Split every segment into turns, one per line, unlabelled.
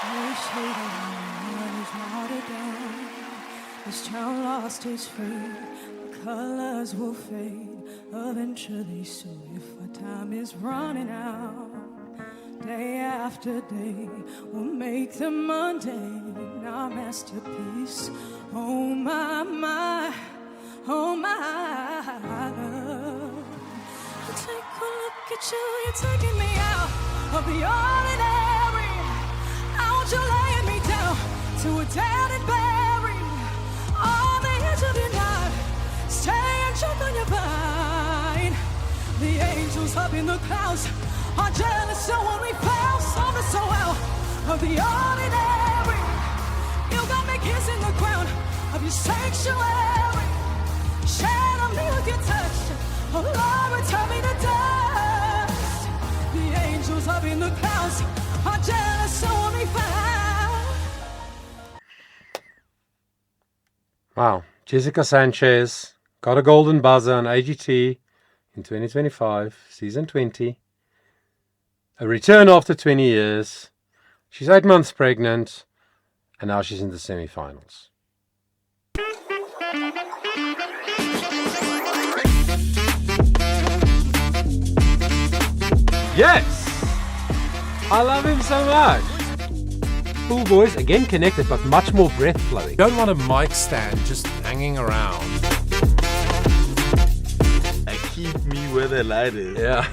They say the world is watered down. This town lost its freedom. The colors will fade eventually. So if our time is running out, day after day, we'll make the mundane our masterpiece. Oh my, my, oh my love. Take a look at you, you're taking me out of the ordinary. I want you laying me down to a dead and buried on the edge of your night. Stay and choke on your vine. The angels up in the clouds are jealous of when we fell so well of the ordinary. You got me kissing the ground of your sanctuary. Shadow me with your touch. Oh Lord, return me to dust. The angels up in the clouds are jealous of when we found.
Wow, Jessica Sanchez got a golden buzzer on AGT in 2025, season 20. A return after 20 years. She's 8 months pregnant, and now she's in the semi-finals. Yes! I love him so much. Cool voice, again connected, but much more breath flowing.
Don't want a mic stand just hanging around.
I keep me where the light is.
Yeah.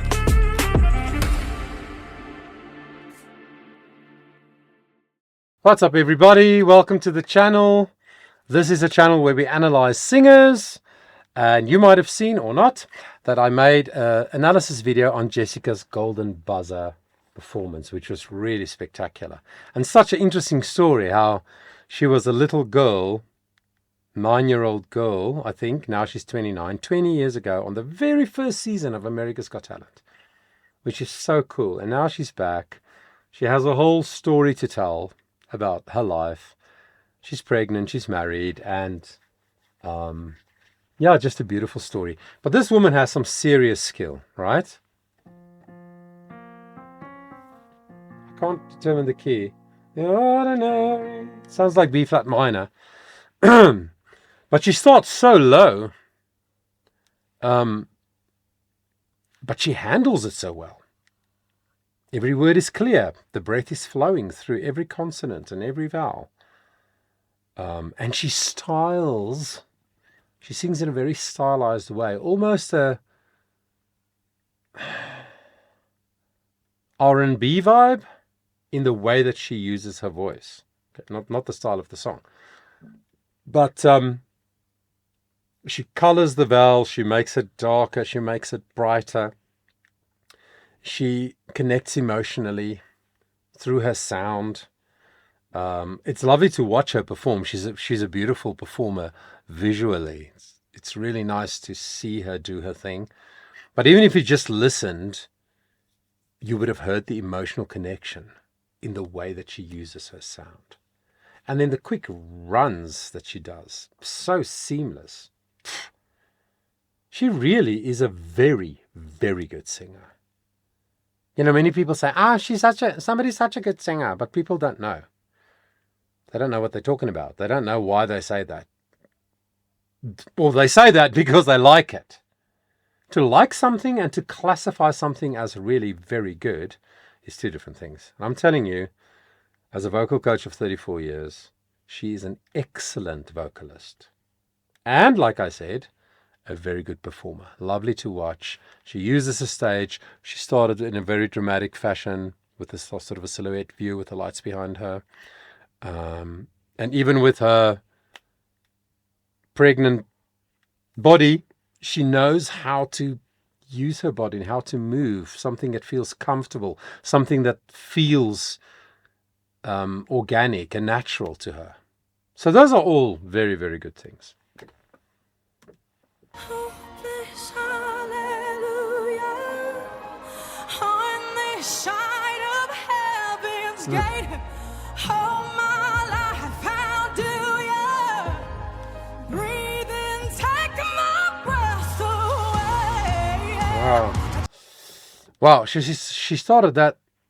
What's up, everybody? Welcome to the channel. This is a channel where we analyze singers, and you might have seen or not that I made an analysis video on Jessica's golden buzzer performance, which was really spectacular and such an interesting story. How she was a little girl, 9-year-old girl, I think. Now she's 29. 20 years ago on the very first season of America's Got Talent, which is so cool. And now she's back. She has a whole story to tell about her life. She's pregnant, she's married, and yeah, just a beautiful story. But this woman has some serious skill, right? I can't determine the key. The ordinary. Sounds like B flat minor. But she starts so low. But she handles it so well. Every word is clear. The breath is flowing through every consonant and every vowel. And she styles. She sings in a very stylized way, almost a R&B vibe in the way that she uses her voice. Okay, not the style of the song. But she colors the vowel, she makes it darker, she makes it brighter. She connects emotionally through her sound. It's lovely to watch her perform. She's a beautiful performer visually. It's really nice to see her do her thing. But even if you just listened, you would have heard the emotional connection in the way that she uses her sound. And then the quick runs that she does, so seamless. She really is a very, very good singer. You know, many people say, somebody's such a good singer, but people don't know. They don't know what they're talking about. They don't know why they say that. Or they say that because they like it. To like something and to classify something as really very good is two different things. And I'm telling you, as a vocal coach of 34 years, she is an excellent vocalist. And like I said, a very good performer. Lovely to watch. She uses the stage. She started in a very dramatic fashion with this sort of a silhouette view with the lights behind her. And even with her pregnant body, she knows how to use her body and how to move, something that feels comfortable, something that feels organic and natural to her. So those are all very, very good things.
Oh, this hallelujah on this side of heaven's gate. Oh, my life, how do you breathe and take my breath away?
Wow. She started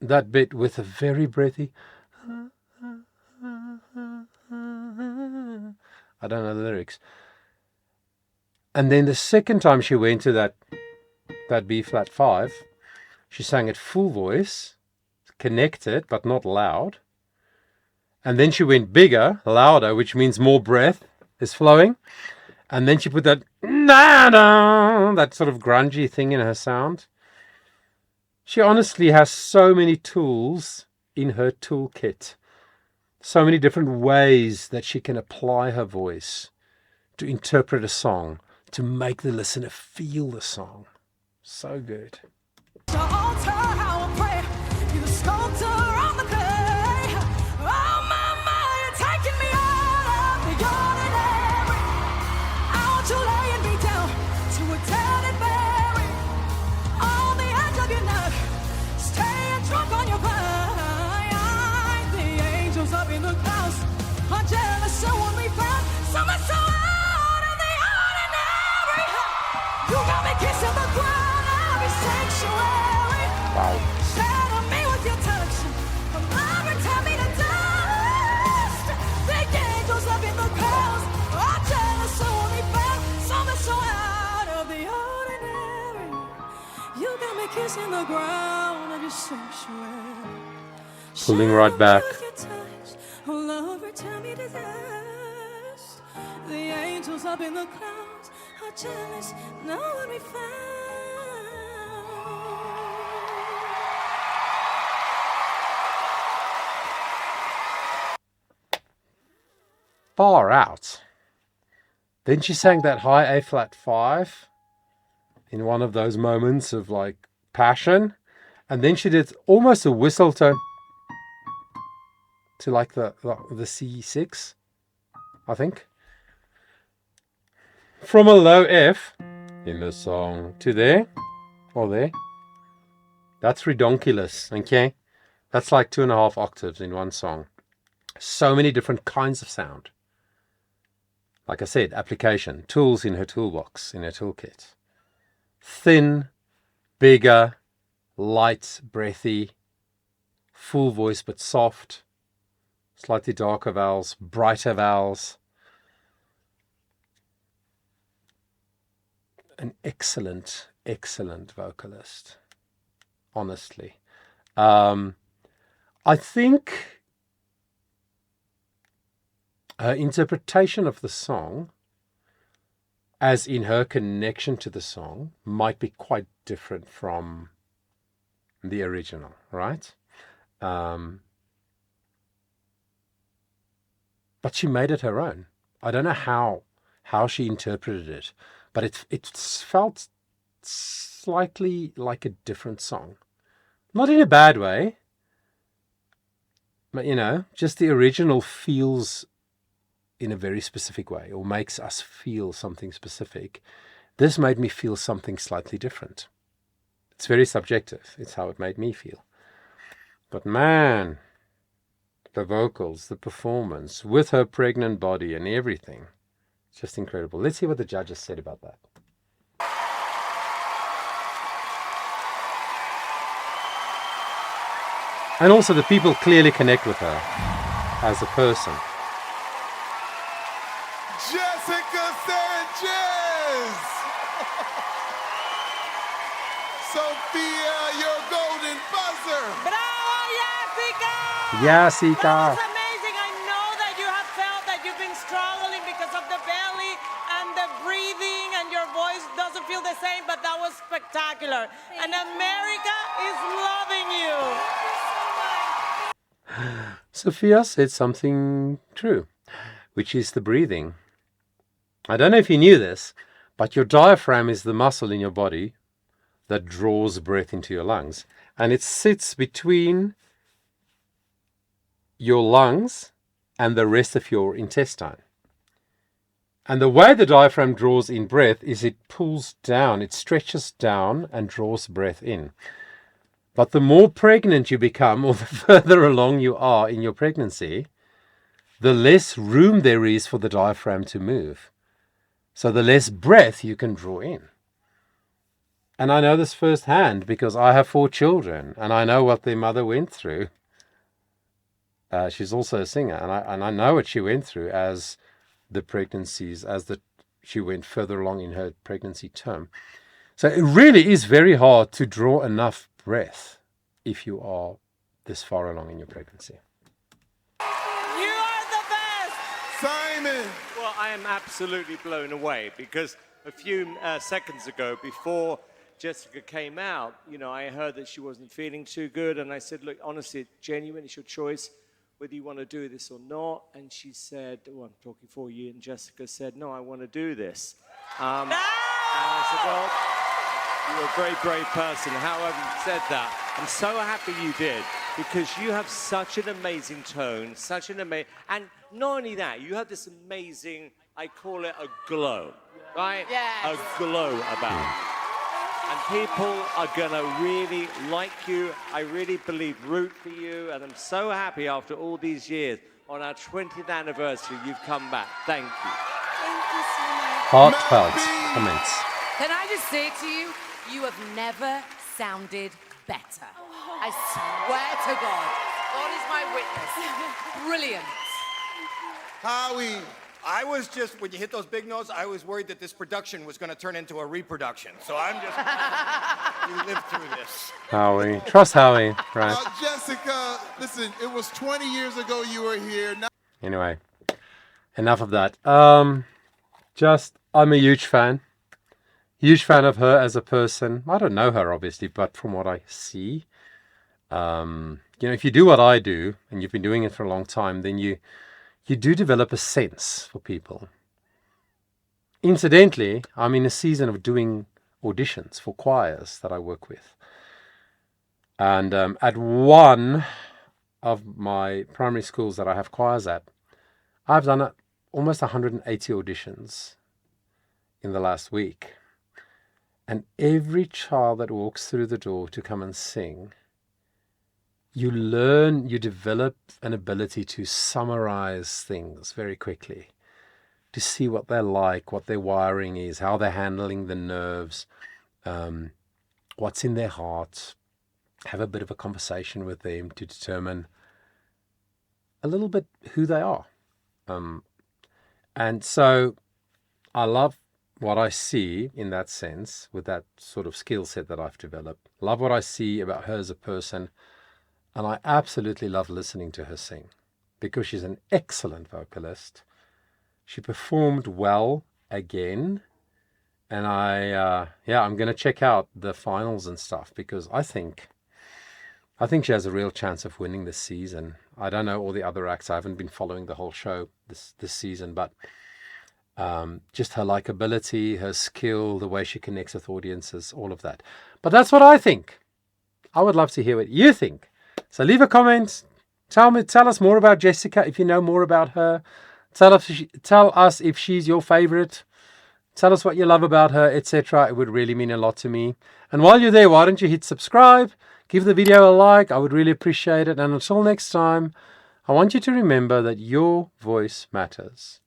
that bit with a very breathy don't know the lyrics. And then the second time she went to that B flat 5, she sang it full voice, connected but not loud. And then she went bigger, louder, which means more breath is flowing. And then she put that that sort of grungy thing in her sound. She honestly has so many tools in her toolkit. So many different ways that she can apply her voice to interpret a song, to make the listener feel the song. So good.
The altar, how I pray. You're the sculptor on the clay. Oh, my, you're taking me out of the ordinary. I want you laying me down to a dead and buried. On the edge of your neck, staying drunk on your mind. The angels up in the clouds are jealous, so when we found someone so out of the ordinary. You got me kissing the ground of your sanctuary.
Wow.
Shatter me with your touch. From love, turn me to dust. The angels up in the clouds are jealous, so only found something so out of the ordinary. You got me kissing the ground of your sanctuary.
Pulling right back.
Shatter me with your touch. Oh, love, return me to dust. The angels up in the clouds are jealous, know what we found.
Far out. Then she sang that high A flat 5 in one of those moments of like passion. And then she did almost a whistle tone to like the C6, I think. From a low F in the song to there or there. That's redonkulous, okay? That's like 2.5 octaves in one song. So many different kinds of sound. Like I said, application, tools in her toolbox, in her toolkit. Thin, bigger, light, breathy, full voice but soft, slightly darker vowels, brighter vowels. An excellent, excellent vocalist, honestly. I think her interpretation of the song, as in her connection to the song, might be quite different from the original, right? But she made it her own. I don't know how she interpreted it, but it felt slightly like a different song. Not in a bad way, but just the original feels in a very specific way, or makes us feel something specific. This made me feel something slightly different. It's very subjective. It's how it made me feel. But man, the vocals, the performance, with her pregnant body and everything, it's just incredible. Let's see what the judges said about that. And also the people clearly connect with her as a person.
SANCHEZ! Sophia, your golden buzzer!
Bravo, Jessica!
Jessica!
That was amazing. I know that you have felt that you've been struggling because of the belly and the breathing, and your voice doesn't feel the same, but that was spectacular. And America is loving you.
Sophia said something true, which is the breathing. I don't know if you knew this, but your diaphragm is the muscle in your body that draws breath into your lungs. And it sits between your lungs and the rest of your intestine. And the way the diaphragm draws in breath is it pulls down, it stretches down and draws breath in. But the more pregnant you become, or the further along you are in your pregnancy, the less room there is for the diaphragm to move. So the less breath you can draw in. And I know this firsthand because I have 4 children and I know what their mother went through. She's also a singer, and I know what she went through as the pregnancies as she went further along in her pregnancy term. So it really is very hard to draw enough breath if you are this far along in your pregnancy.
You are the best.
Simon.
Well, I am absolutely blown away because a few seconds ago, before Jessica came out, you know, I heard that she wasn't feeling too good, and I said, look, honestly, genuine, it's your choice whether you want to do this or not. And she said, well, I'm talking for you, and Jessica said, no, I want to do this. And I said, well, you're a very brave person. However, you said that. I'm so happy you did, because you have such an amazing tone, such an amazing, and not only that, you have this amazing, I call it a glow, right?
Yes.
A glow about you. And people are gonna really like you. I really believe, root for you, and I'm so happy after all these years, on our 20th anniversary, you've come back. Thank you.
Thank you so much.
Heartfelt comments.
Can I just say to you, you have never sounded better. I swear to God. God is my witness. Brilliant.
Howie.
I was just, when you hit those big notes, I was worried that this production was going to turn into a reproduction. So I'm just, you lived through this.
Howie. Trust Howie, right?
Jessica, listen, it was 20 years ago you were here. Now
Anyway, enough of that. I'm a huge fan. Huge fan of her as a person. I don't know her, obviously, but from what I see, you know, if you do what I do, and you've been doing it for a long time, then you do develop a sense for people. Incidentally, I'm in a season of doing auditions for choirs that I work with. And at one of my primary schools that I have choirs at, I've done almost 180 auditions in the last week. And every child that walks through the door to come and sing, you learn, you develop an ability to summarize things very quickly, to see what they're like, what their wiring is, how they're handling the nerves, what's in their heart, have a bit of a conversation with them to determine a little bit who they are. And so I love what I see in that sense, with that sort of skill set that I've developed. Love what I see about her as a person. And I absolutely love listening to her sing, because she's an excellent vocalist. She performed well again. And I'm going to check out the finals and stuff, because I think she has a real chance of winning this season. I don't know all the other acts. I haven't been following the whole show this season, but just her likability, her skill, the way she connects with audiences, all of that. But that's what I think. I would love to hear what you think. So leave a comment. Tell us more about Jessica if you know more about her. Tell us if she's your favorite. Tell us what you love about her, etc. It would really mean a lot to me. And while you're there, why don't you hit subscribe? Give the video a like. I would really appreciate it. And until next time, I want you to remember that your voice matters.